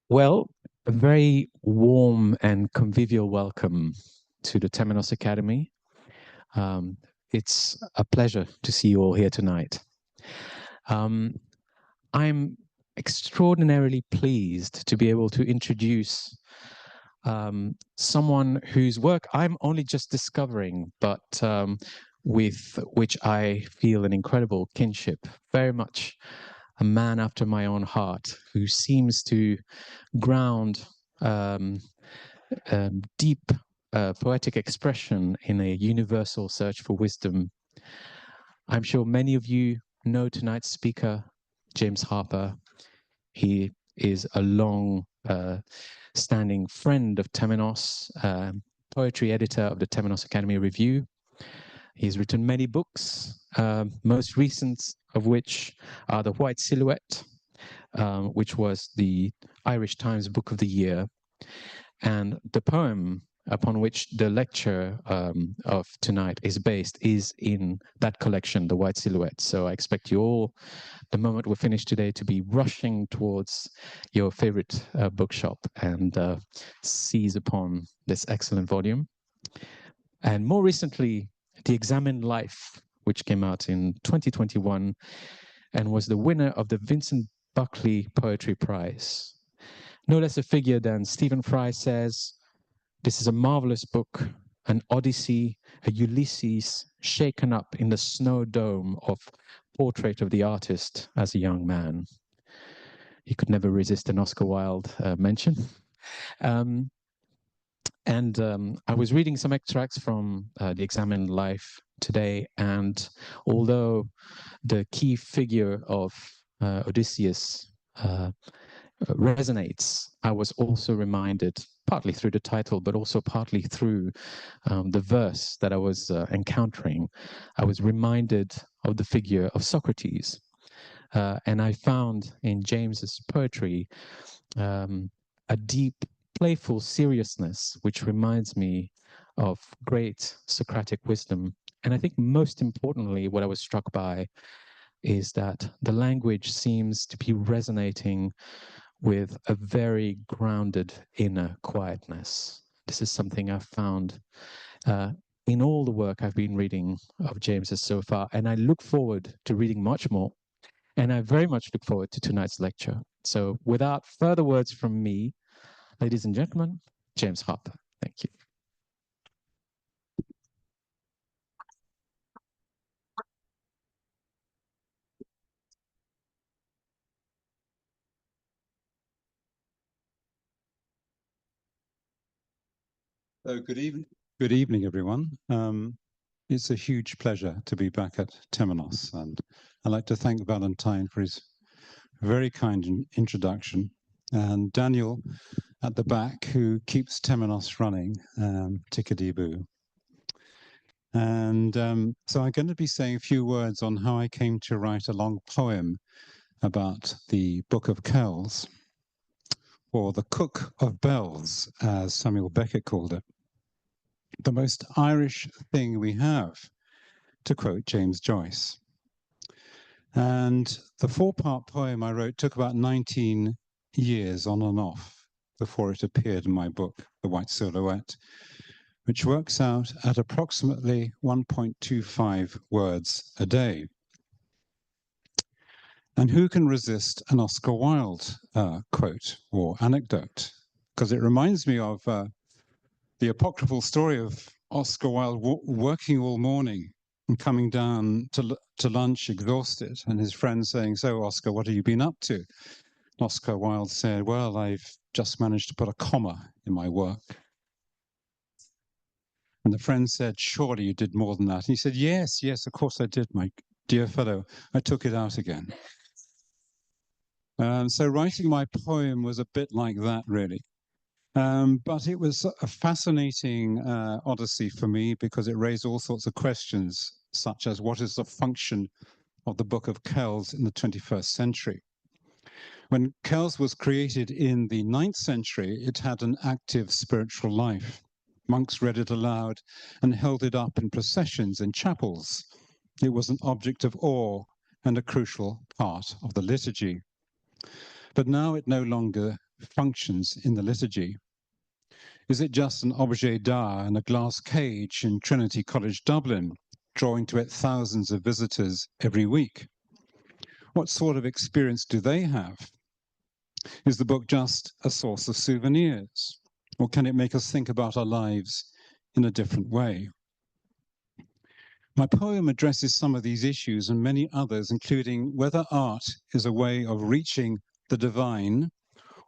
Well, a very warm and convivial welcome to the Temenos Academy. It's a pleasure to see you all here tonight. I'm extraordinarily pleased to be able to introduce someone whose work I'm only just discovering, but with which I feel an incredible kinship, very much a man after my own heart, who seems to ground deep poetic expression in a universal search for wisdom. I'm sure many of you know tonight's speaker, James Harpur. He is a long standing friend of Temenos, poetry editor of the Temenos Academy Review. He's written many books, most recent of which are The White Silhouette, which was the Irish Times Book of the Year, and the poem upon which the lecture of tonight is based is in that collection, The White Silhouette. So I expect you all, the moment we're finished today, to be rushing towards your favorite bookshop and seize upon this excellent volume. And more recently, The Examined Life, which came out in 2021 and was the winner of the Vincent Buckley Poetry Prize. No less a figure than Stephen Fry says, "This is a marvelous book, an Odyssey, a Ulysses shaken up in the snow dome of Portrait of the Artist as a Young Man." He could never resist an Oscar Wilde mention. I was reading some extracts from The Examined Life today, and although the key figure of Odysseus resonates, I was also reminded, partly through the title, but also partly through the verse that I was encountering, I was reminded of the figure of Socrates. And I found in James's poetry a deep, playful seriousness, which reminds me of great Socratic wisdom. And I think most importantly, what I was struck by is that the language seems to be resonating with a very grounded inner quietness. This is something I've found in all the work I've been reading of James's so far, and I look forward to reading much more, and I very much look forward to tonight's lecture. So without further words from me, ladies and gentlemen, James Harpur. Thank you. Good evening, everyone. It's a huge pleasure to be back at Temenos, and I'd like to thank Valentin for his very kind introduction, and Daniel at the back, who keeps Temenos running, tickety-boo. And so I'm going to be saying a few words on how I came to write a long poem about the Book of Kells, or the Cook of Bells, as Samuel Beckett called it. The most Irish thing we have, to quote James Joyce. And the four-part poem I wrote took about 19 years on and off before it appeared in my book, The White Silhouette, which works out at approximately 1.25 words a day. And who can resist an Oscar Wilde quote or anecdote? Because it reminds me of the apocryphal story of Oscar Wilde working all morning and coming down to lunch exhausted, and his friend saying, "So, Oscar, what have you been up to?" And Oscar Wilde said, "Well, I've just managed to put a comma in my work." And the friend said, "Surely you did more than that." And he said, "Yes, yes, of course I did, my dear fellow. I took it out again." So writing my poem was a bit like that, really. But it was a fascinating odyssey for me because it raised all sorts of questions, such as what is the function of the Book of Kells in the 21st century? When Kells was created in the 9th century, it had an active spiritual life. Monks read it aloud and held it up in processions in chapels. It was an object of awe and a crucial part of the liturgy. But now it no longer functions in the liturgy? Is it just an objet d'art in a glass cage in Trinity College, Dublin, drawing to it thousands of visitors every week? What sort of experience do they have? Is the book just a source of souvenirs? Or can it make us think about our lives in a different way? My poem addresses some of these issues and many others, including whether art is a way of reaching the divine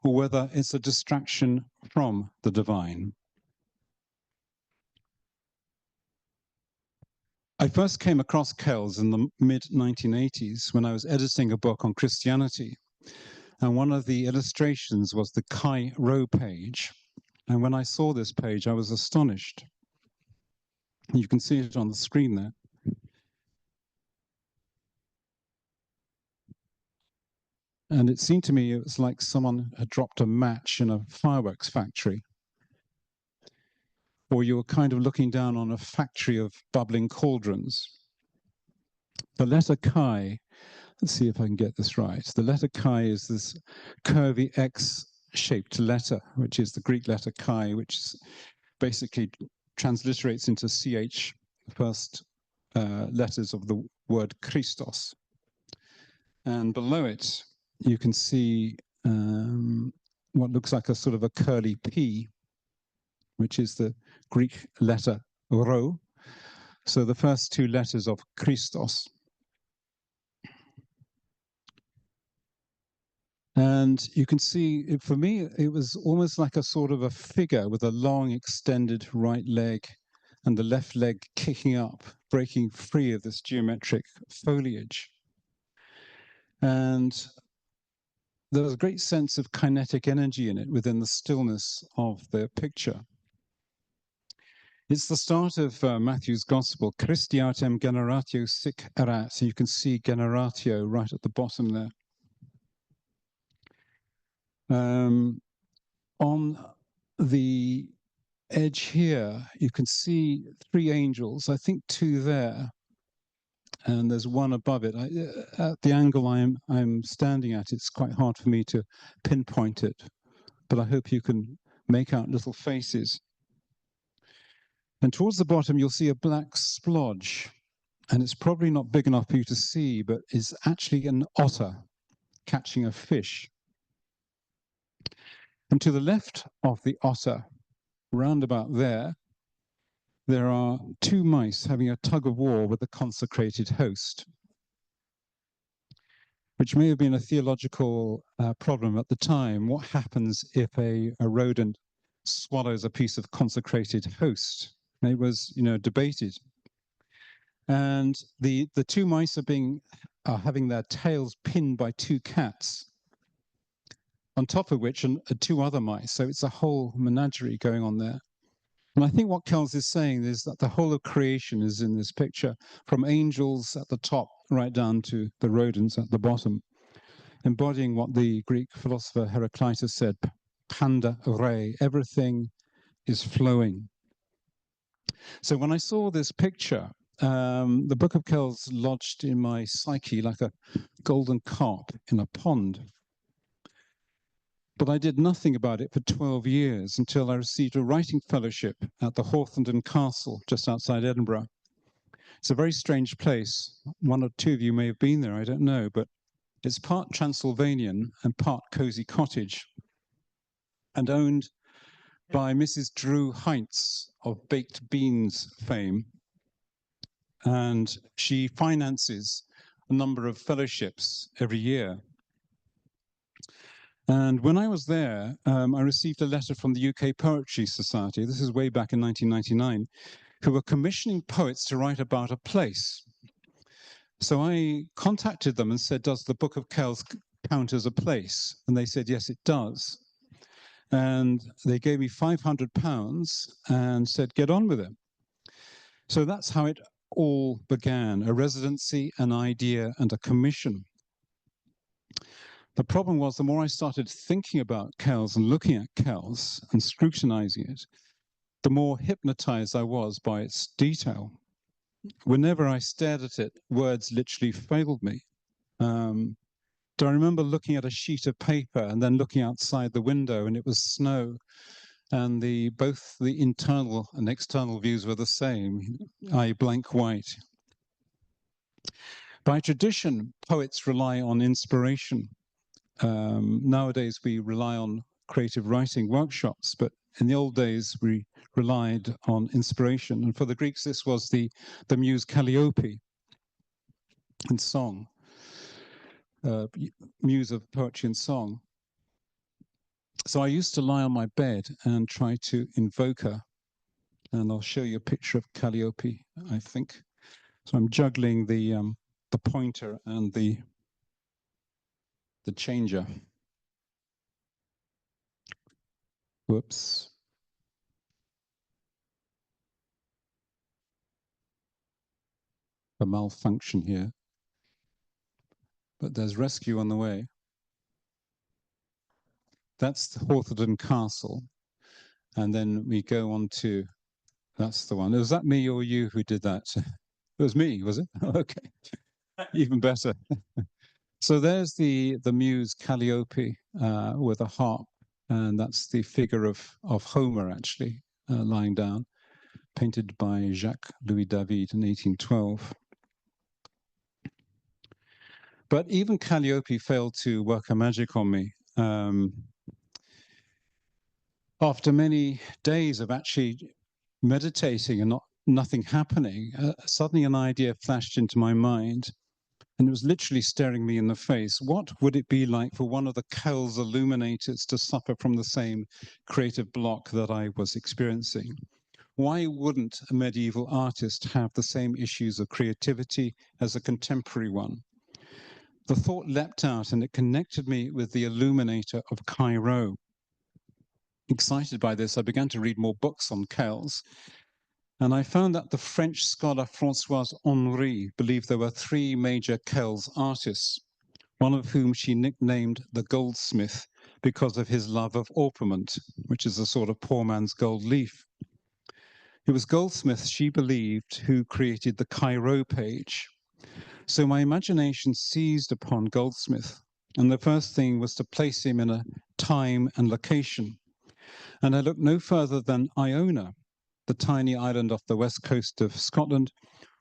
or whether it's a distraction from the divine. I first came across Kells in the mid-1980s when I was editing a book on Christianity. And one of the illustrations was the Kai Rho page. And when I saw this page, I was astonished. You can see it on the screen there. And it seemed to me it was like someone had dropped a match in a fireworks factory. Or you were kind of looking down on a factory of bubbling cauldrons. The letter Chi, let's see if I can get this right. The letter Chi is this curvy X-shaped letter, which is the Greek letter Chi, which basically transliterates into CH, the first letters of the word Christos. And below it, you can see what looks like a sort of a curly P, which is the Greek letter Rho. So the first two letters of Christos. And you can see, for me, it was almost like a sort of a figure with a long extended right leg and the left leg kicking up, breaking free of this geometric foliage. And there was a great sense of kinetic energy in it within the stillness of the picture. It's the start of Matthew's Gospel, Christiatem generatio sic erat. So you can see generatio right at the bottom there. On the edge here, you can see three angels, I think two there, and there's one above it. At the angle I'm standing at, it's quite hard for me to pinpoint it, but I hope you can make out little faces. And towards the bottom, you'll see a black splodge, and it's probably not big enough for you to see, but it's actually an otter catching a fish. And to the left of the otter, round about there, there are two mice having a tug of war with the consecrated host, which may have been a theological problem at the time. What happens if a rodent swallows a piece of consecrated host? And it was, debated. And the two mice are having their tails pinned by two cats, on top of which are two other mice. So it's a whole menagerie going on there. And I think what Kells is saying is that the whole of creation is in this picture, from angels at the top right down to the rodents at the bottom, embodying what the Greek philosopher Heraclitus said, panda re, everything is flowing. So when I saw this picture, the Book of Kells lodged in my psyche like a golden carp in a pond. But I did nothing about it for 12 years until I received a writing fellowship at the Hawthornden Castle just outside Edinburgh. It's a very strange place. One or two of you may have been there, I don't know, but it's part Transylvanian and part cozy cottage, and owned by Mrs. Drew Heinz of baked beans fame. And she finances a number of fellowships every year. And when I was there, I received a letter from the UK Poetry Society, this is way back in 1999, who were commissioning poets to write about a place. So I contacted them and said, does the Book of Kells count as a place? And they said, yes, it does. And they gave me £500 and said, get on with it. So that's how it all began, a residency, an idea, and a commission. The problem was, the more I started thinking about Kells and looking at Kells and scrutinizing it, the more hypnotized I was by its detail. Whenever I stared at it, words literally failed me. Do I remember looking at a sheet of paper and then looking outside the window, and it was snow, and both the internal and external views were the same, i.e. blank white. By tradition, poets rely on inspiration. Nowadays, we rely on creative writing workshops, but in the old days, we relied on inspiration. And for the Greeks, this was the muse Calliope in song, muse of poetry and song. So I used to lie on my bed and try to invoke her. And I'll show you a picture of Calliope, I think. So I'm juggling the pointer and the changer. Whoops. A malfunction here. But there's rescue on the way. That's Hawthorne Castle. And then we go on to, that's the one. Was that me or you who did that? It was me, was it? Okay, even better. So there's the muse Calliope with a harp. And that's the figure of Homer, actually, lying down, painted by Jacques Louis David in 1812. But even Calliope failed to work her magic on me. After many days of actually meditating and nothing happening, suddenly an idea flashed into my mind, and it was literally staring me in the face. What would it be like for one of the Kells illuminators to suffer from the same creative block that I was experiencing? Why wouldn't a medieval artist have the same issues of creativity as a contemporary one? The thought leapt out, and it connected me with the illuminator of Cairo. Excited by this, I began to read more books on Kells, and I found that the French scholar Françoise Henry believed there were three major Kells artists, one of whom she nicknamed the goldsmith because of his love of orpiment, which is a sort of poor man's gold leaf. It was Goldsmith, she believed, who created the Cairo page. So my imagination seized upon Goldsmith, and the first thing was to place him in a time and location. And I looked no further than Iona, the tiny island off the west coast of Scotland,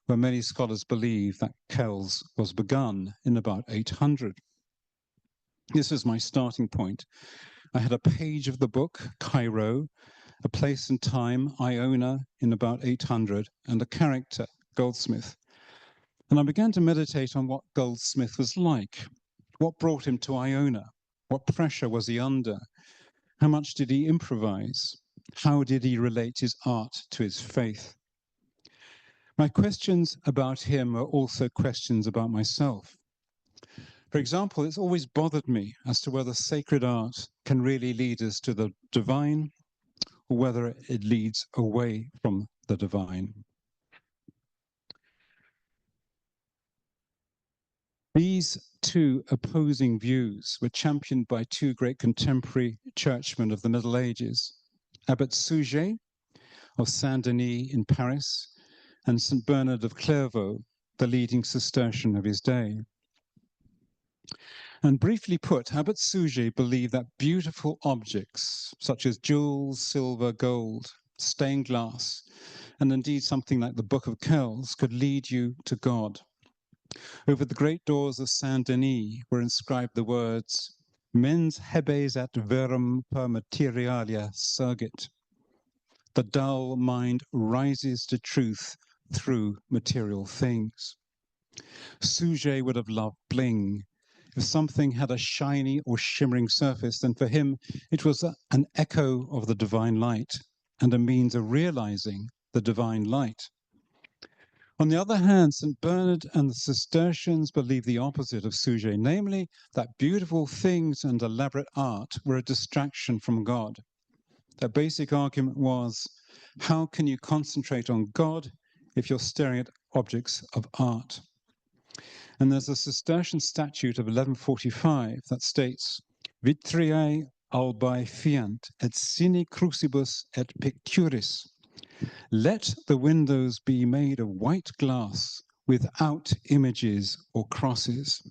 where many scholars believe that Kells was begun in about 800. This was my starting point. I had a page of the book, Cairo, a place and time, Iona, in about 800, and a character, Goldsmith. And I began to meditate on what Goldsmith was like. What brought him to Iona? What pressure was he under? How much did he improvise? How did he relate his art to his faith? My questions about him are also questions about myself. For example, it's always bothered me as to whether sacred art can really lead us to the divine, or whether it leads away from the divine. These two opposing views were championed by two great contemporary churchmen of the Middle Ages, Abbot Suger of Saint-Denis in Paris, and St. Bernard of Clairvaux, the leading Cistercian of his day. And briefly put, Abbot Suger believed that beautiful objects, such as jewels, silver, gold, stained glass, and indeed something like the Book of Kells, could lead you to God. Over the great doors of Saint-Denis were inscribed the words, mens hebes et verum per materialia surgit. The dull mind rises to truth through material things. Suger would have loved bling. If something had a shiny or shimmering surface, then for him it was an echo of the divine light and a means of realizing the divine light. On the other hand, St. Bernard and the Cistercians believed the opposite of Suger, namely that beautiful things and elaborate art were a distraction from God. Their basic argument was, how can you concentrate on God if you're staring at objects of art? And there's a Cistercian statute of 1145 that states, Vitriae albae fiant et sine crucibus et picturis. Let the windows be made of white glass without images or crosses.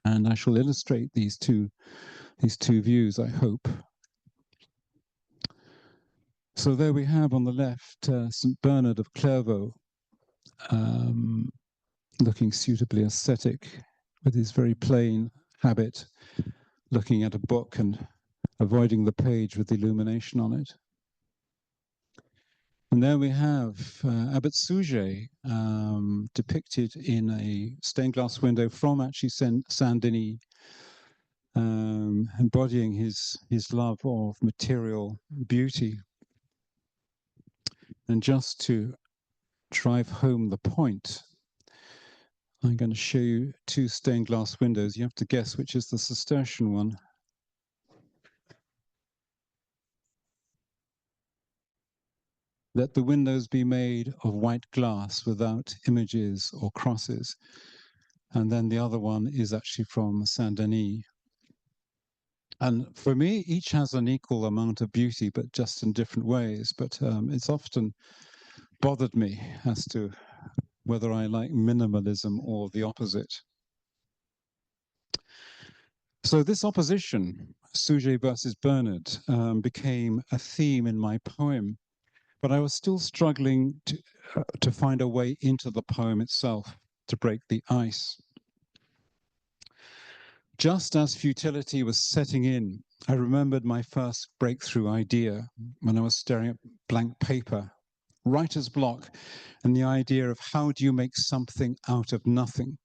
And I shall illustrate these two views, I hope. So there we have on the left St. Bernard of Clairvaux, looking suitably ascetic with his very plain habit, looking at a book and avoiding the page with the illumination on it. And there we have Abbot Suger depicted in a stained glass window from actually Saint-Denis, embodying his love of material beauty. And just to drive home the point, I'm going to show you two stained glass windows. You have to guess which is the Cistercian one. Let the windows be made of white glass without images or crosses. And then the other one is actually from Saint-Denis. And for me, each has an equal amount of beauty, but just in different ways. But it's often bothered me as to whether I like minimalism or the opposite. So this opposition, Suger versus Bernard, became a theme in my poem, but I was still struggling to find a way into the poem itself, to break the ice. Just as futility was setting in, I remembered my first breakthrough idea when I was staring at blank paper, writer's block, and the idea of how do you make something out of nothing.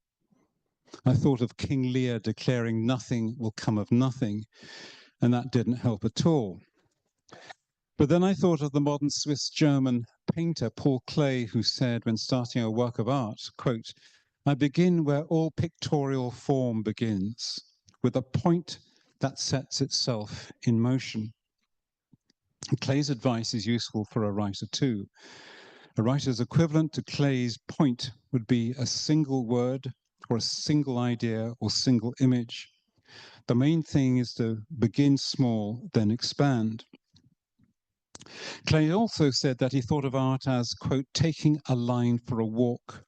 I thought of King Lear declaring nothing will come of nothing, and that didn't help at all. But then I thought of the modern Swiss-German painter Paul Klee, who said when starting a work of art, quote, "I begin where all pictorial form begins, with a point that sets itself in motion." And Klee's advice is useful for a writer too. A writer's equivalent to Klee's point would be a single word or a single idea or single image. The main thing is to begin small, then expand. Klee also said that he thought of art as, quote, taking a line for a walk.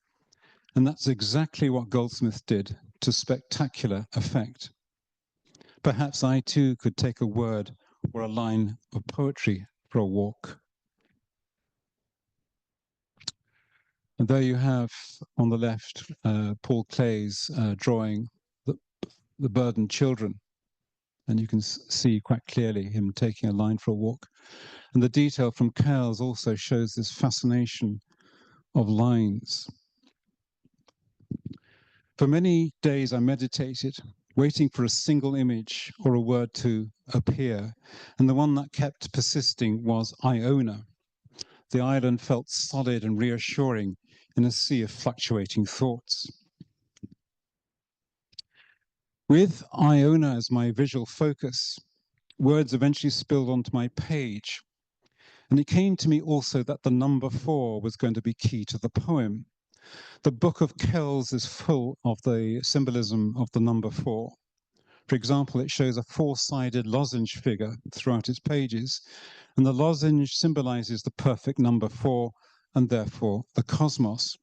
And that's exactly what Goldsmith did to spectacular effect. Perhaps I too could take a word or a line of poetry for a walk. And there you have on the left Paul Klee's drawing the burdened children. And you can see quite clearly him taking a line for a walk. And the detail from Kells also shows this fascination of lines. For many days I meditated, waiting for a single image or a word to appear. And the one that kept persisting was Iona. The island felt solid and reassuring in a sea of fluctuating thoughts. With Iona as my visual focus, words eventually spilled onto my page. And it came to me also that the number 4 was going to be key to the poem. The Book of Kells is full of the symbolism of the number 4. For example, it shows a 4-sided lozenge figure throughout its pages, and the lozenge symbolizes the perfect number 4 and therefore the cosmos.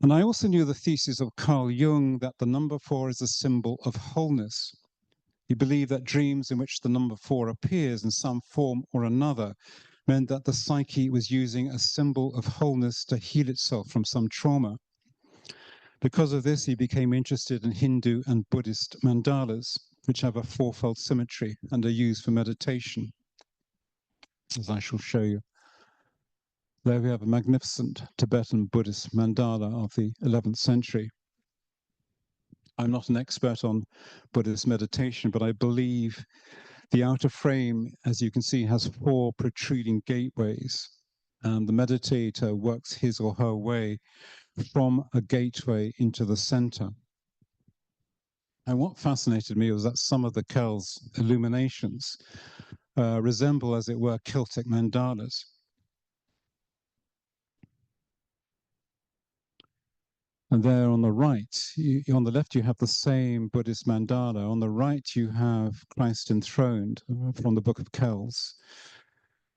And I also knew the thesis of Carl Jung that the number 4 is a symbol of wholeness. He believed that dreams in which the number 4 appears in some form or another meant that the psyche was using a symbol of wholeness to heal itself from some trauma. Because of this, he became interested in Hindu and Buddhist mandalas, which have a fourfold symmetry and are used for meditation, as I shall show you. There we have a magnificent Tibetan Buddhist mandala of the 11th century. I'm not an expert on Buddhist meditation, but I believe the outer frame, as you can see, has 4 protruding gateways, and the meditator works his or her way from a gateway into the center. And what fascinated me was that some of the Kells illuminations resemble, as it were, Celtic mandalas. And there on the right, on the left, you have the same Buddhist mandala. On the right, you have Christ enthroned from the Book of Kells.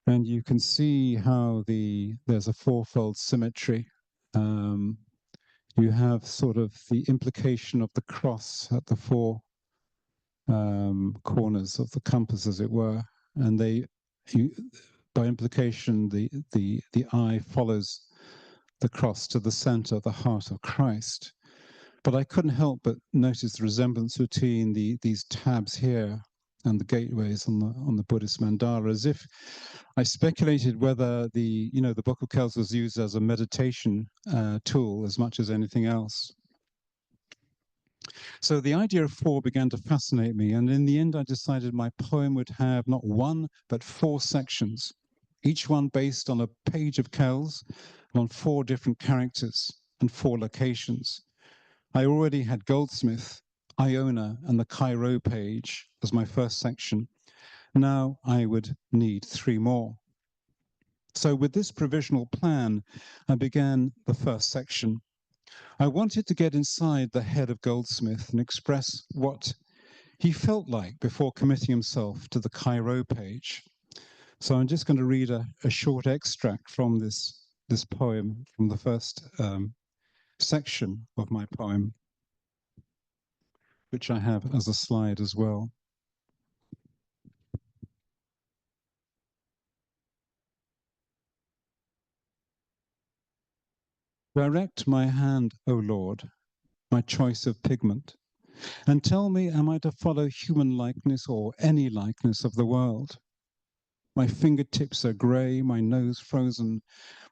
And you can see how there's a fourfold symmetry. you have sort of the implication of the cross at the four corners of the compass, as it were, and by implication, the eye follows the cross to the center, the heart of Christ. But I couldn't help but notice the resemblance between these tabs here and the gateways on the Buddhist mandala, as if I speculated whether the Book of Kells was used as a meditation tool as much as anything else. So the idea of four began to fascinate me, and in the end I decided my poem would have not one but four sections, each one based on a page of Kells and on four different characters and four locations. I already had Goldsmith, Iona, and the Cairo page as my first section. Now I would need three more. So with this provisional plan, I began the first section. I wanted to get inside the head of Goldsmith and express what he felt like before committing himself to the Cairo page. So I'm just going to read a short extract from this poem, from the first section of my poem, which I have as a slide as well. Direct my hand, O Lord, my choice of pigment, and tell me, am I to follow human likeness or any likeness of the world? My fingertips are grey, my nose frozen,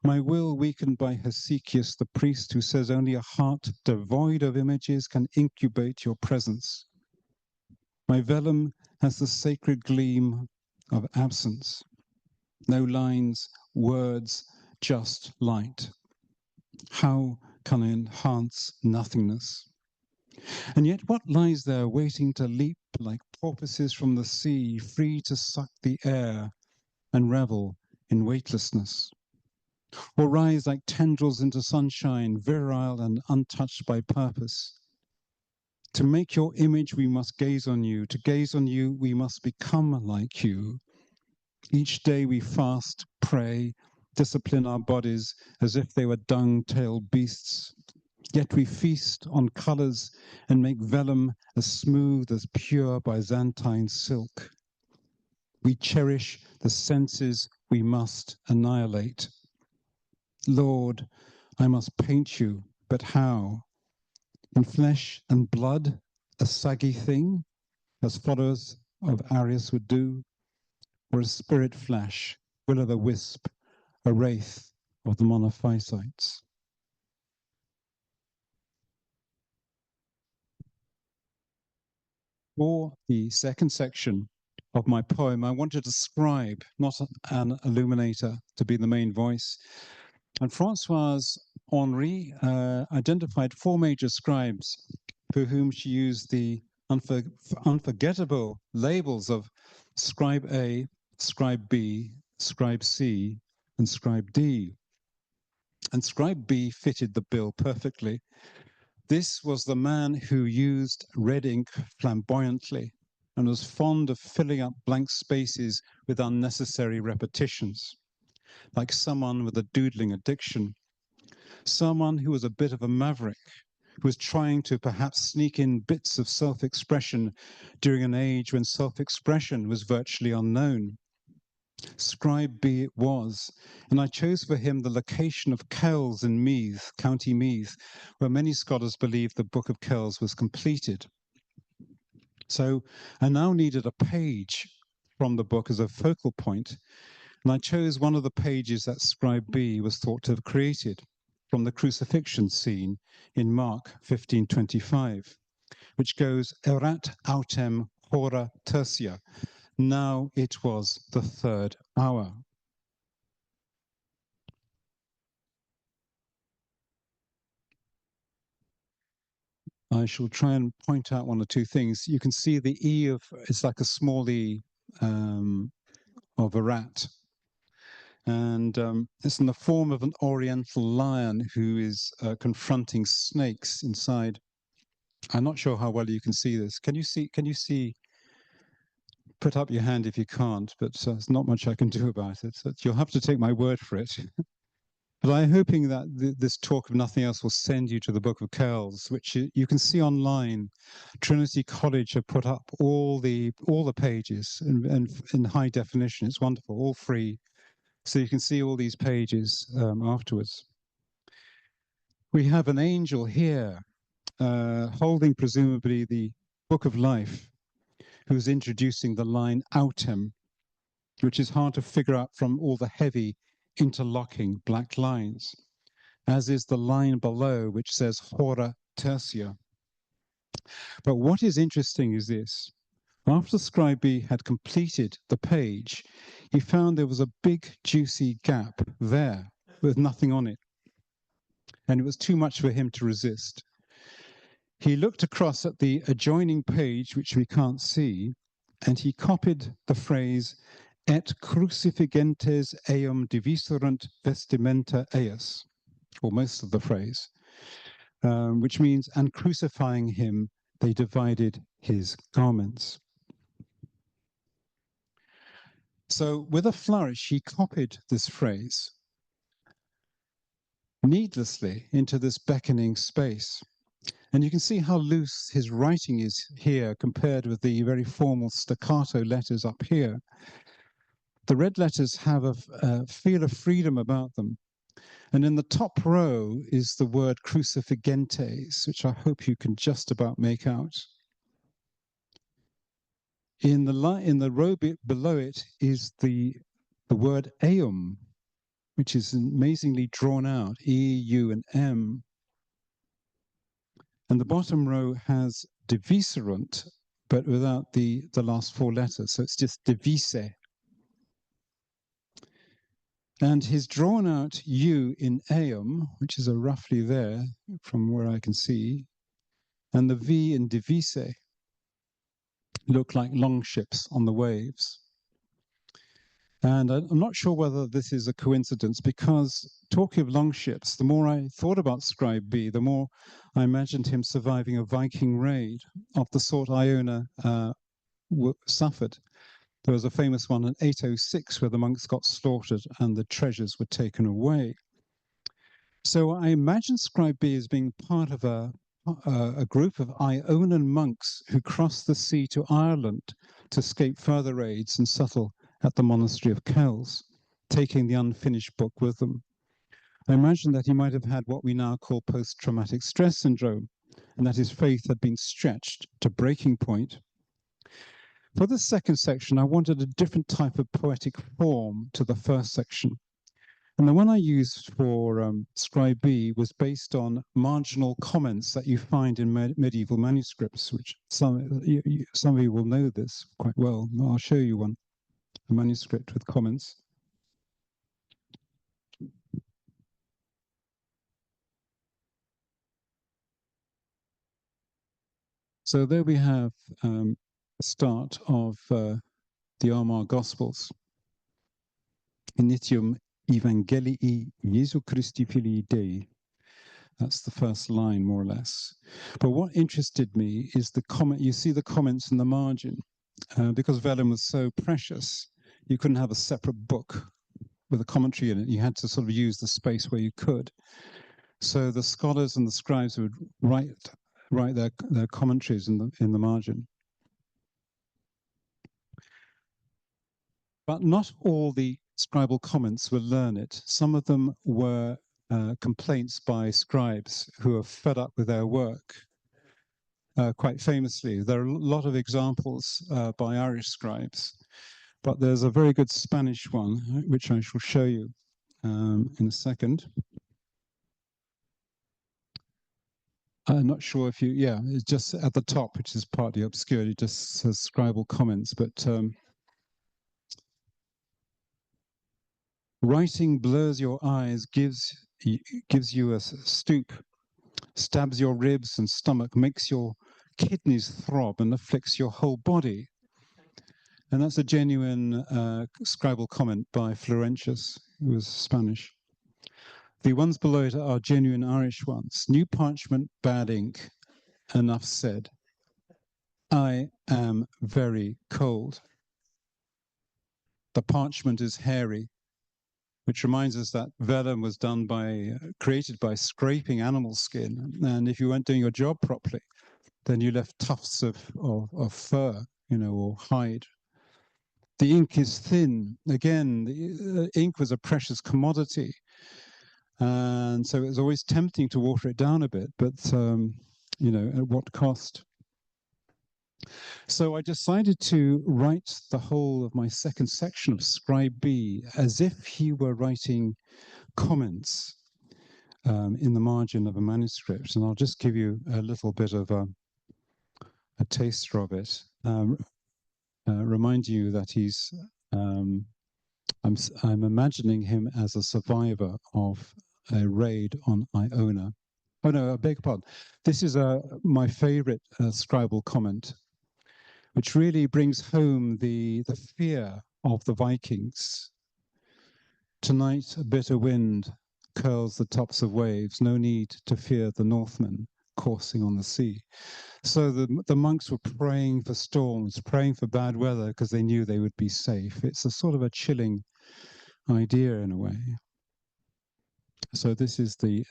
my will weakened by Hesychius, the priest who says only a heart devoid of images can incubate your presence. My vellum has the sacred gleam of absence. No lines, words, just light. How can I enhance nothingness? And yet what lies there waiting to leap like porpoises from the sea, free to suck the air and revel in weightlessness? Or rise like tendrils into sunshine, virile and untouched by purpose? To make your image, we must gaze on you. To gaze on you, we must become like you. Each day we fast, pray, discipline our bodies as if they were dung-tailed beasts. Yet we feast on colors and make vellum as smooth as pure Byzantine silk. We cherish the senses we must annihilate. Lord, I must paint you, but how? In flesh and blood, a saggy thing, as followers of Arius would do, or a spirit flash, will-o'-the-wisp, a wraith of the monophysites. For the second section of my poem, I wanted a scribe, not an illuminator, to be the main voice. And Françoise Henri identified four major scribes for whom she used the unforgettable labels of Scribe A, Scribe B, Scribe C, and Scribe D. And Scribe B fitted the bill perfectly. This was the man who used red ink flamboyantly and was fond of filling up blank spaces with unnecessary repetitions, like someone with a doodling addiction, someone who was a bit of a maverick, who was trying to perhaps sneak in bits of self-expression during an age when self-expression was virtually unknown. Scribe B it was, and I chose for him the location of Kells in Meath, County Meath, where many scholars believe the Book of Kells was completed. So I now needed a page from the book as a focal point, and I chose one of the pages that Scribe B was thought to have created from the crucifixion scene in Mark 15:25, which goes, Erat autem hora tertia. Now it was the third hour. I shall try and point out one or two things. You can see the E it's like a small E of a rat. And it's in the form of an oriental lion who is confronting snakes inside. I'm not sure how well you can see this. Can you see? Put up your hand if you can't, but there's not much I can do about it. So you'll have to take my word for it. But I'm hoping that this talk of nothing else will send you to the Book of Kells, which you can see online. Trinity College have put up all the pages and in high definition. It's wonderful, all free. So you can see all these pages afterwards. We have an angel here holding presumably the Book of Life, who's introducing the line autem, which is hard to figure out from all the heavy interlocking black lines, as is the line below, which says hora tertia. But what is interesting is this. After Scribe B had completed the page, he found there was a big, juicy gap there with nothing on it. And it was too much for him to resist. He looked across at the adjoining page, which we can't see, and he copied the phrase, et crucifigentes eum diviserunt vestimenta eius, or most of the phrase, which means, and crucifying him, they divided his garments. So with a flourish, he copied this phrase needlessly into this beckoning space. And you can see how loose his writing is here compared with the very formal staccato letters up here. The red letters have a feel of freedom about them. And in the top row is the word crucifigentes, which I hope you can just about make out. In the row below it is the word eum, which is amazingly drawn out, E, U, and M. And the bottom row has diviserunt, but without the last four letters. So it's just divise. And his drawn out U in eum, which is roughly there from where I can see, and the V in divise look like long ships on the waves. And I'm not sure whether this is a coincidence, because talking of long ships, the more I thought about Scribe B, the more I imagined him surviving a Viking raid of the sort Iona suffered. There was a famous one in 806 where the monks got slaughtered and the treasures were taken away. So I imagine Scribe B as being part of a group of Ionan monks who crossed the sea to Ireland to escape further raids and settle at the monastery of Kells, taking the unfinished book with them. I imagine that he might have had what we now call post-traumatic stress syndrome, and that his faith had been stretched to breaking point. For the second section, I wanted a different type of poetic form to the first section. And the one I used for Scribe B was based on marginal comments that you find in medieval manuscripts, which some of you will know this quite well. I'll show you one, a manuscript with comments. So there we have the start of the Armagh Gospels. Initium Evangelii Jesu Christi Filii Dei. That's the first line, more or less. But what interested me is the comment. You see the comments in the margin. Because vellum was so precious, you couldn't have a separate book with a commentary in it. You had to sort of use the space where you could. So the scholars and the scribes would write their commentaries in the margin. But not all the scribal comments were learned. Some of them were complaints by scribes who are fed up with their work. Quite famously, there are a lot of examples by Irish scribes, but there's a very good Spanish one, which I shall show you in a second. I'm not sure if it's just at the top, which is partly obscured. It just says scribal comments, but writing blurs your eyes, gives you a stoop, stabs your ribs and stomach, makes your kidneys throb and afflicts your whole body. And that's a genuine scribal comment by Florentius, who was Spanish. The ones below it are genuine Irish ones. New parchment, bad ink, enough said. I am very cold. The parchment is hairy. which reminds us that vellum was done created by scraping animal skin. And if you weren't doing your job properly, then you left tufts of fur, or hide. The ink is thin. Again, the ink was a precious commodity. And so it was always tempting to water it down a bit, but, at what cost? So I decided to write the whole of my second section of Scribe B as if he were writing comments in the margin of a manuscript. And I'll just give you a little bit of a taster of it. Remind you that he's, I'm imagining him as a survivor of a raid on Iona. Oh no, I beg your pardon. This is my favorite scribal comment, which really brings home the fear of the Vikings. Tonight, a bitter wind curls the tops of waves. No need to fear the Northmen coursing on the sea. So the monks were praying for storms, praying for bad weather because they knew they would be safe. It's a sort of a chilling idea in a way. So this is the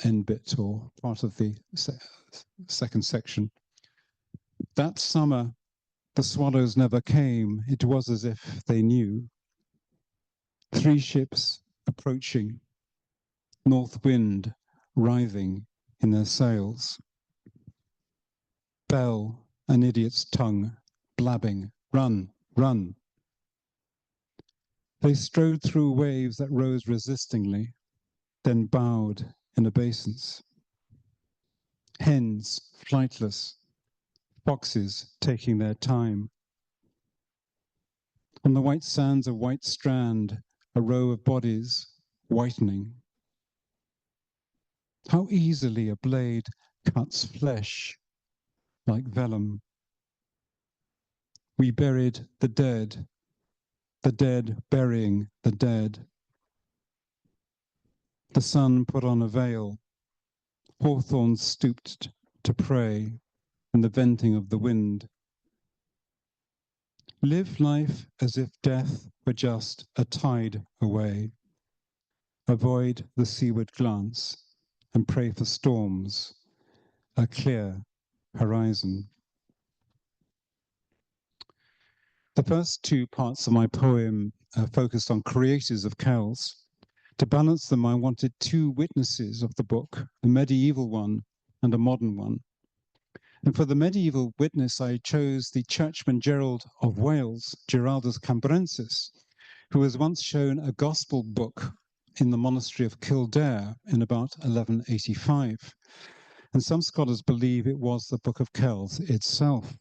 end bit or part of the second section. That summer, the swallows never came. It was as if they knew. 3 ships approaching, north wind writhing in their sails. Bell, an idiot's tongue, blabbing, run, run. They strode through waves that rose resistingly, then bowed in obeisance. Hens, flightless, foxes taking their time. On the white sands of White Strand, a row of bodies whitening. How easily a blade cuts flesh like vellum. We buried the dead burying the dead. The sun put on a veil. Hawthorns stooped to pray in the venting of the wind. Live life as if death were just a tide away. Avoid the seaward glance and pray for storms, a clear horizon. The first 2 parts of my poem focused on creators of Kells. To balance them, I wanted 2 witnesses of the book, a medieval one and a modern one. And for the medieval witness, I chose the churchman Gerald of Wales, Geraldus Cambrensis, who was once shown a gospel book in the monastery of Kildare in about 1185. And some scholars believe it was the Book of Kells itself,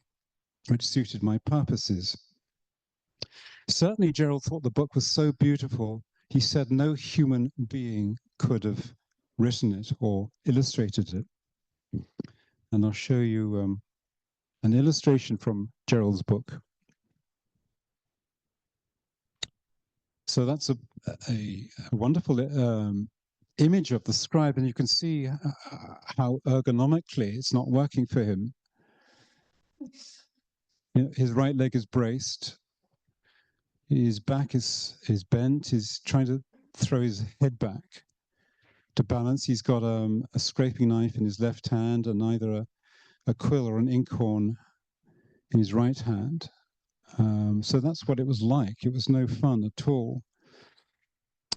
which suited my purposes. Certainly, Gerald thought the book was so beautiful, he said no human being could have written it or illustrated it. And I'll show you an illustration from Gerald's book. So that's a wonderful image of the scribe, and you can see how ergonomically it's not working for him. His right leg is braced. His back is bent. He's trying to throw his head back to balance. He's got a scraping knife in his left hand and either a quill or an inkhorn in his right hand. So that's what it was like. It was no fun at all.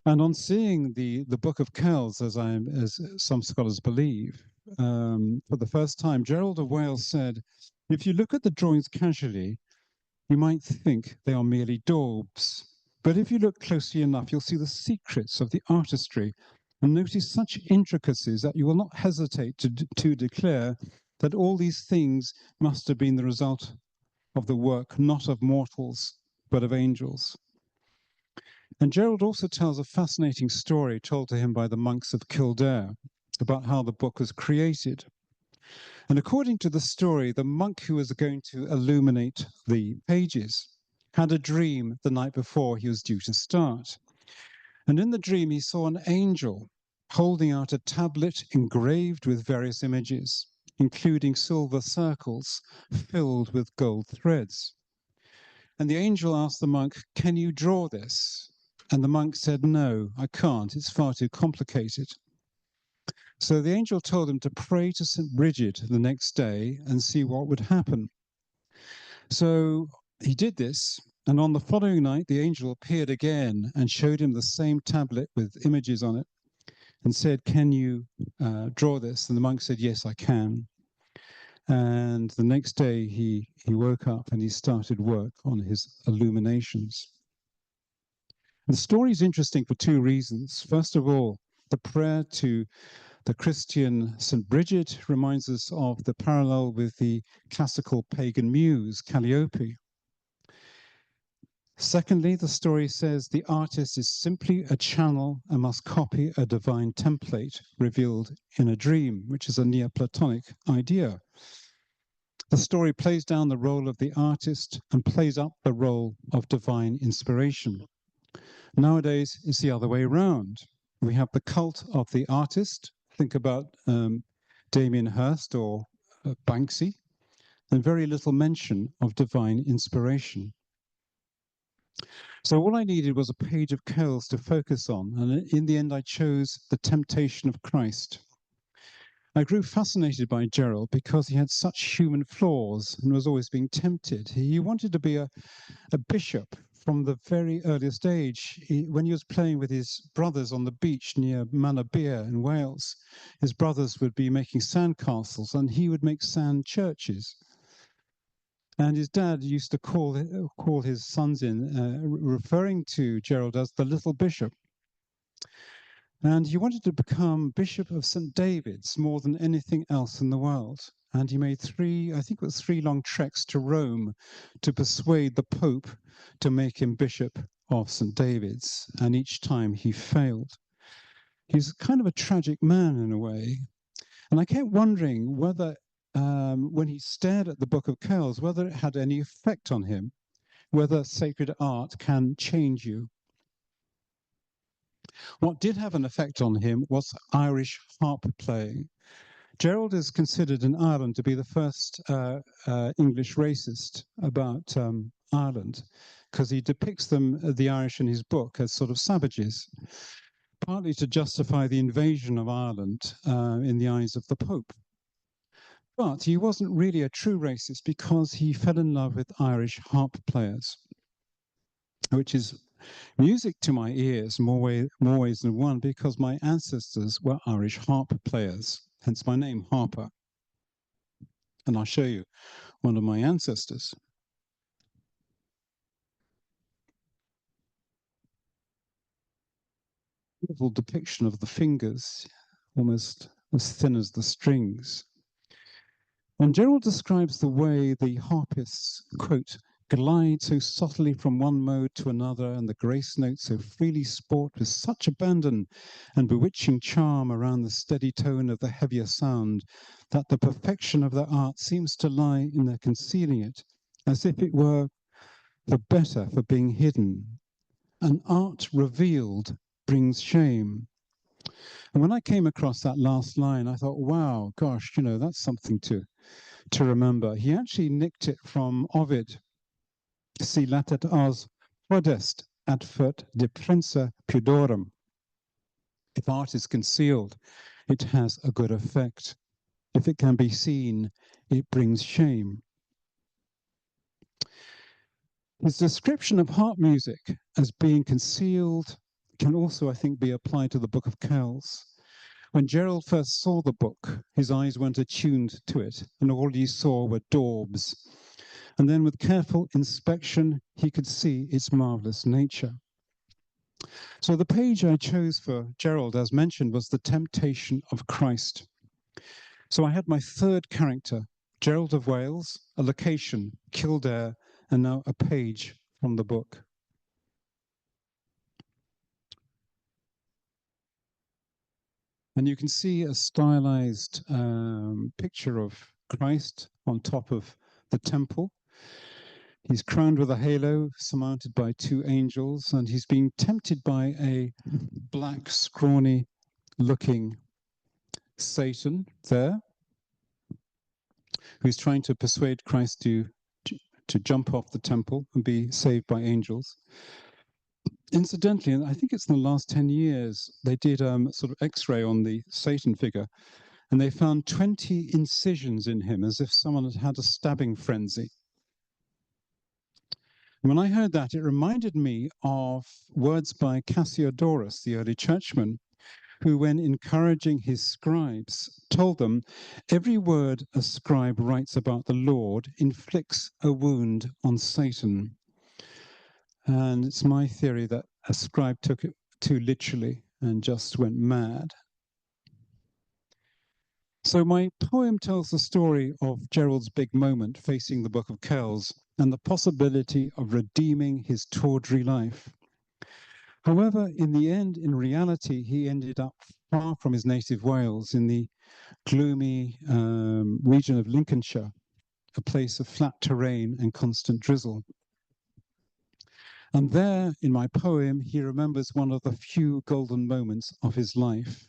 And on seeing the Book of Kells, as some scholars believe, for the first time, Gerald of Wales said, if you look at the drawings casually, you might think they are merely daubs. But if you look closely enough, you'll see the secrets of the artistry and notice such intricacies that you will not hesitate to declare that all these things must have been the result of the work, not of mortals, but of angels. And Gerald also tells a fascinating story told to him by the monks of Kildare about how the book was created. And according to the story, the monk who was going to illuminate the pages had a dream the night before he was due to start. And in the dream, he saw an angel holding out a tablet engraved with various images, including silver circles filled with gold threads. And the angel asked the monk, "Can you draw this?" And the monk said, "No, I can't. It's far too complicated." So the angel told him to pray to St. Bridget the next day and see what would happen. So he did this, and on the following night, the angel appeared again and showed him the same tablet with images on it and said, "Can you draw this?" And the monk said, "Yes, I can." And the next day he woke up and he started work on his illuminations. The story is interesting for two reasons. First of all, the prayer to the Christian St. Bridget reminds us of the parallel with the classical pagan muse, Calliope. Secondly, the story says the artist is simply a channel and must copy a divine template revealed in a dream, which is a Neoplatonic idea. The story plays down the role of the artist and plays up the role of divine inspiration. Nowadays, it's the other way around. We have the cult of the artist. Think about Damien Hirst or Banksy, and very little mention of divine inspiration. So all I needed was a page of Kells to focus on, and in the end, I chose The Temptation of Christ. I grew fascinated by Gerald because he had such human flaws and was always being tempted. He wanted to be a bishop from the very earliest age. When he was playing with his brothers on the beach near Manabir in Wales, his brothers would be making sandcastles and he would make sand churches. And his dad used to call his sons in, referring to Gerald as the little bishop. And he wanted to become Bishop of St. David's more than anything else in the world. And he made three long treks to Rome to persuade the Pope to make him Bishop of St. David's. And each time he failed. He's kind of a tragic man in a way. And I kept wondering whether, when he stared at the Book of Kells, whether it had any effect on him, whether sacred art can change you. What did have an effect on him was Irish harp playing. Gerald is considered in Ireland to be the first English racist about Ireland, because he depicts the Irish in his book, as sort of savages, partly to justify the invasion of Ireland in the eyes of the Pope. But he wasn't really a true racist because he fell in love with Irish harp players, which is music to my ears more ways than one, because my ancestors were Irish harp players, hence my name, Harper. And I'll show you one of my ancestors. Beautiful depiction of the fingers, almost as thin as the strings. And Gerald describes the way the harpists, quote, glide so subtly from one mode to another, and the grace notes so freely sport with such abandon and bewitching charm around the steady tone of the heavier sound, that the perfection of their art seems to lie in their concealing it, as if it were the better for being hidden. An art revealed brings shame. And when I came across that last line, I thought, wow, gosh, you know, that's something to remember. He actually nicked it from Ovid. Si latet ars prodest adfert de prensa pudorum. If art is concealed, it has a good effect. If it can be seen, it brings shame. His description of harp music as being concealed can also, I think, be applied to the Book of Kells. When Gerald first saw the book, his eyes weren't attuned to it, and all he saw were daubs. And then with careful inspection, he could see its marvelous nature. So the page I chose for Gerald, as mentioned, was The Temptation of Christ. So I had my third character, Gerald of Wales, a location, Kildare, and now a page from the book. And you can see a stylized picture of Christ on top of the temple. He's crowned with a halo surmounted by two angels, and he's being tempted by a black, scrawny-looking Satan there, who's trying to persuade Christ to to jump off the temple and be saved by angels. Incidentally, and I think it's in the last 10 years, they did sort of X-ray on the Satan figure, and they found 20 incisions in him, as if someone had had a stabbing frenzy. And when I heard that, it reminded me of words by Cassiodorus, the early churchman, who, when encouraging his scribes, told them, every word a scribe writes about the Lord inflicts a wound on Satan. And it's my theory that a scribe took it too literally and just went mad. So my poem tells the story of Gerald's big moment facing the Book of Kells and the possibility of redeeming his tawdry life. However, in the end, in reality, he ended up far from his native Wales in the gloomy region of Lincolnshire, a place of flat terrain and constant drizzle. And there, in my poem, he remembers one of the few golden moments of his life.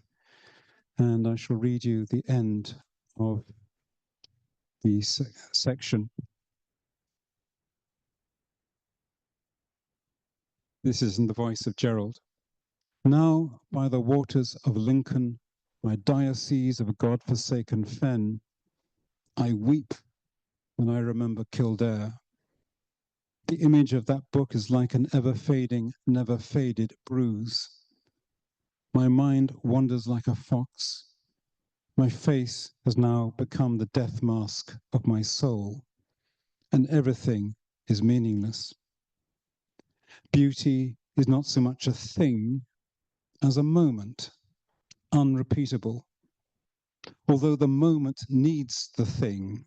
And I shall read you the end of the section. This is in the voice of Gerald. Now, by the waters of Lincoln, my diocese of God-forsaken fen, I weep when I remember Kildare. The image of that book is like an ever-fading, never-faded bruise. My mind wanders like a fox. My face has now become the death mask of my soul, and everything is meaningless. Beauty is not so much a thing as a moment, unrepeatable, although the moment needs the thing,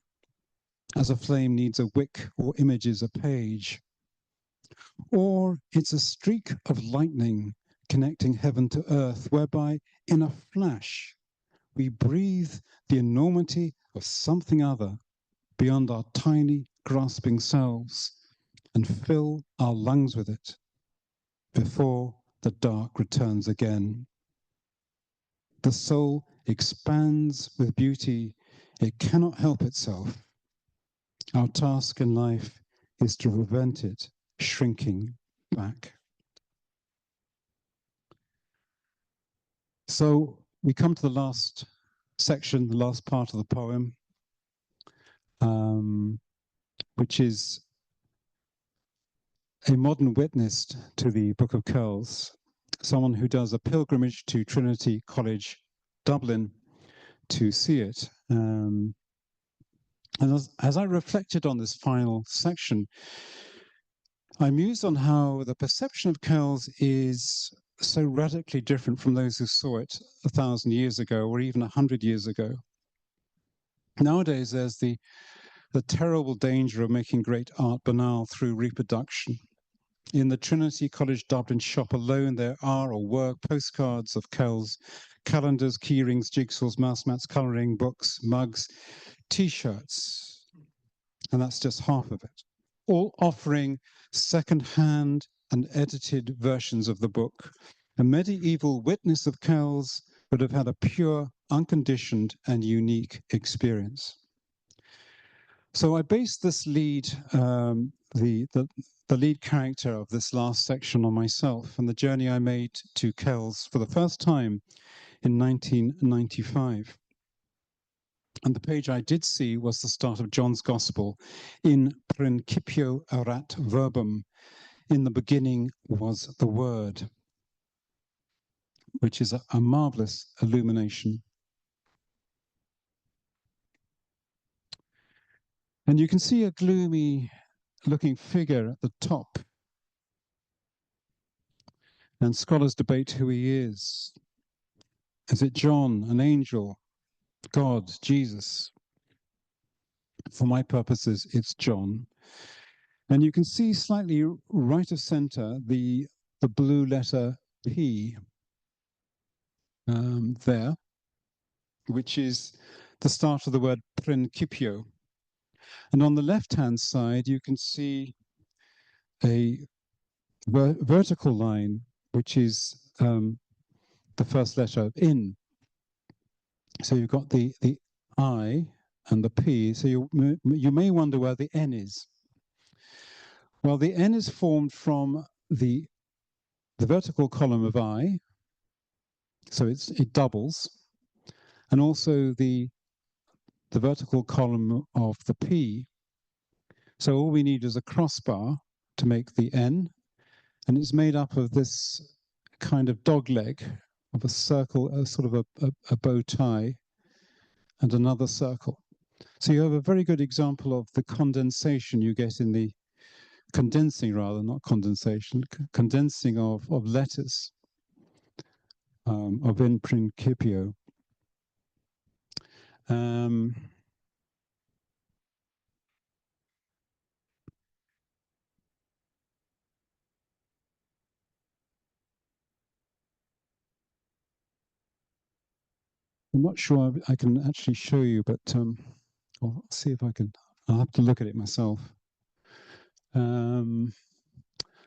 as a flame needs a wick or images a page. Or it's a streak of lightning connecting heaven to earth, whereby in a flash we breathe the enormity of something other beyond our tiny, grasping selves and fill our lungs with it before the dark returns again. The soul expands with beauty. It cannot help itself. Our task in life is to prevent it shrinking back. So we come to the last section, the last part of the poem, which is a modern witness to the Book of Kells, someone who does a pilgrimage to Trinity College, Dublin, to see it. And as I reflected on this final section, I mused on how the perception of Kells is so radically different from those who saw it 1,000 years ago or even 100 years ago. Nowadays, there's the terrible danger of making great art banal through reproduction. In the Trinity College Dublin shop alone, there are or were postcards of Kells, calendars, keyrings, jigsaws, mouse mats, colouring books, mugs, T-shirts, and that's just half of it, all offering second-hand and edited versions of the book. A medieval witness of Kells would have had a pure, unconditioned, and unique experience. So I based this lead, the lead character of this last section on myself and the journey I made to Kells for the first time in 1995. And the page I did see was the start of John's Gospel, in principio erat verbum, in the beginning was the Word, which is a marvelous illumination. And you can see a gloomy looking figure at the top. And scholars debate who he is. Is it John, an angel, God, Jesus? For my purposes, it's John. And you can see slightly right of center the blue letter P there, which is the start of the word principio. And on the left-hand side, you can see a vertical line, which is the first letter of in. So you've got the I and the P. So you may wonder where the N is. Well, the N is formed from the vertical column of I, so it doubles, and also the vertical column of the P. So all we need is a crossbar to make the N, and it's made up of this kind of dog leg of a circle, a sort of a bow tie, and another circle. So you have a very good example of the condensation you get in the condensing, rather, not condensation, condensing of letters of in principio. I'm not sure I can actually show you, but I'll see if I can. I'll have to look at it myself.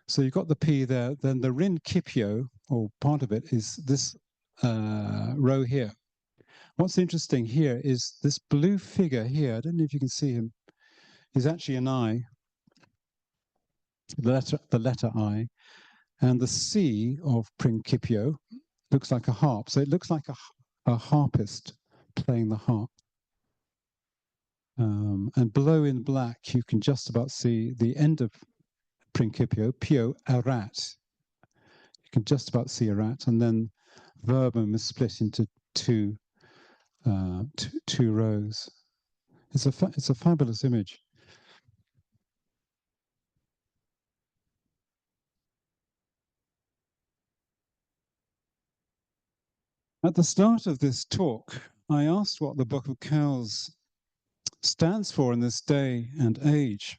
So you've got the P there. Then the rincipio, or part of it, is this row here. What's interesting here is this blue figure here. I don't know if you can see him. He's actually an I, the letter I, and the C of principio looks like a harp. So it looks like a harpist playing the harp. And below in black, you can just about see the end of principio, pio, a rat. You can just about see a rat, and then verbum is split into two rows. It's a fabulous image. At the start of this talk, I asked what the Book of Kells stands for in this day and age.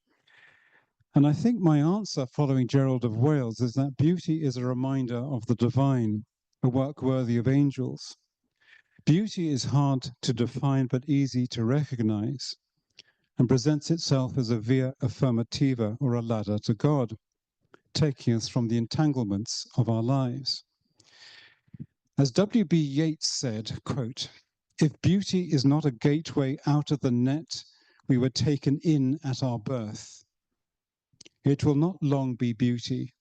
And I think my answer, following Gerald of Wales, is that beauty is a reminder of the divine, a work worthy of angels. Beauty is hard to define, but easy to recognize, and presents itself as a via affirmativa, or a ladder to God, taking us from the entanglements of our lives. As W.B. Yeats said, quote, "If beauty is not a gateway out of the net we were taken in at our birth, it will not long be beauty,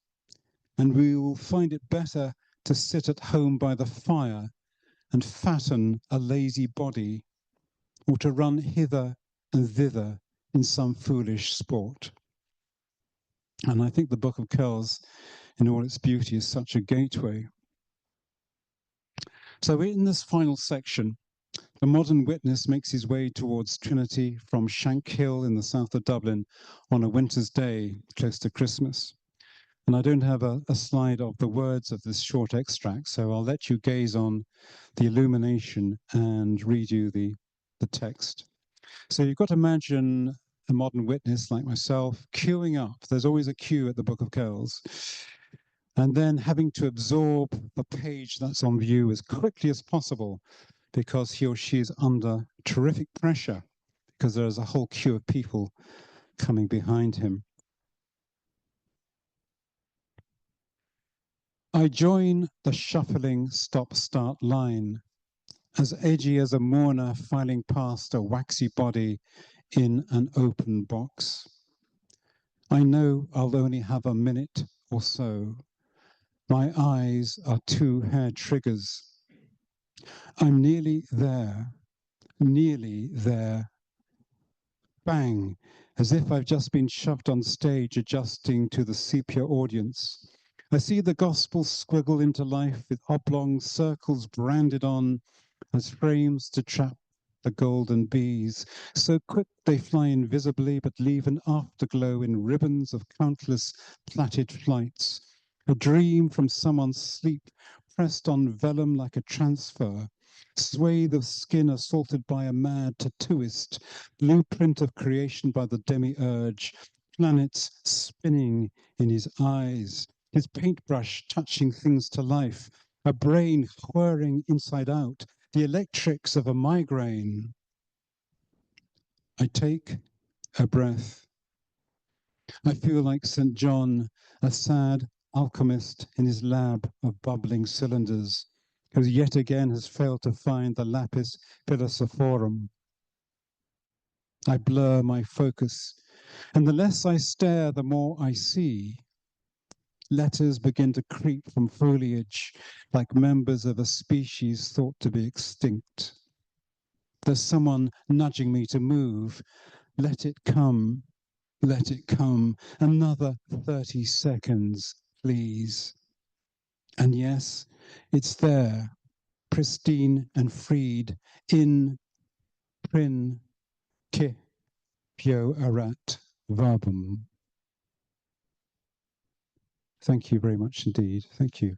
and we will find it better to sit at home by the fire and fatten a lazy body, or to run hither and thither in some foolish sport." And I think the Book of Kells, in all its beauty, is such a gateway. So in this final section, the modern witness makes his way towards Trinity from Shankill in the south of Dublin on a winter's day close to Christmas. And I don't have a slide of the words of this short extract, so I'll let you gaze on the illumination and read you the text. So you've got to imagine a modern witness like myself queuing up. There's always a queue at the Book of Kells. And then having to absorb the page that's on view as quickly as possible, because he or she is under terrific pressure, because there's a whole queue of people coming behind him. I join the shuffling stop-start line, as edgy as a mourner filing past a waxy body in an open box. I know I'll only have a minute or so. My eyes are two hair triggers. I'm nearly there. Bang, as if I've just been shoved on stage adjusting to the sepia audience. I see the gospel squiggle into life with oblong circles branded on as frames to trap the golden bees. So quick they fly invisibly, but leave an afterglow in ribbons of countless plaited flights. A dream from someone's sleep, pressed on vellum like a transfer. Swathe of skin assaulted by a mad tattooist. Blueprint of creation by the demiurge. Planets spinning in his eyes. His paintbrush touching things to life. A brain whirring inside out. The electrics of a migraine. I take a breath. I feel like St. John, a sad alchemist in his lab of bubbling cylinders, who yet again has failed to find the lapis philosophorum. I blur my focus And the less I stare, the more I see. Letters begin to creep from foliage like members of a species thought to be extinct. There's someone nudging me to move. Let it come. Let it come. Another 30 seconds, please. And yes, it's there, pristine and freed, in prin ke pio erat verbum. Thank you very much indeed. Thank you.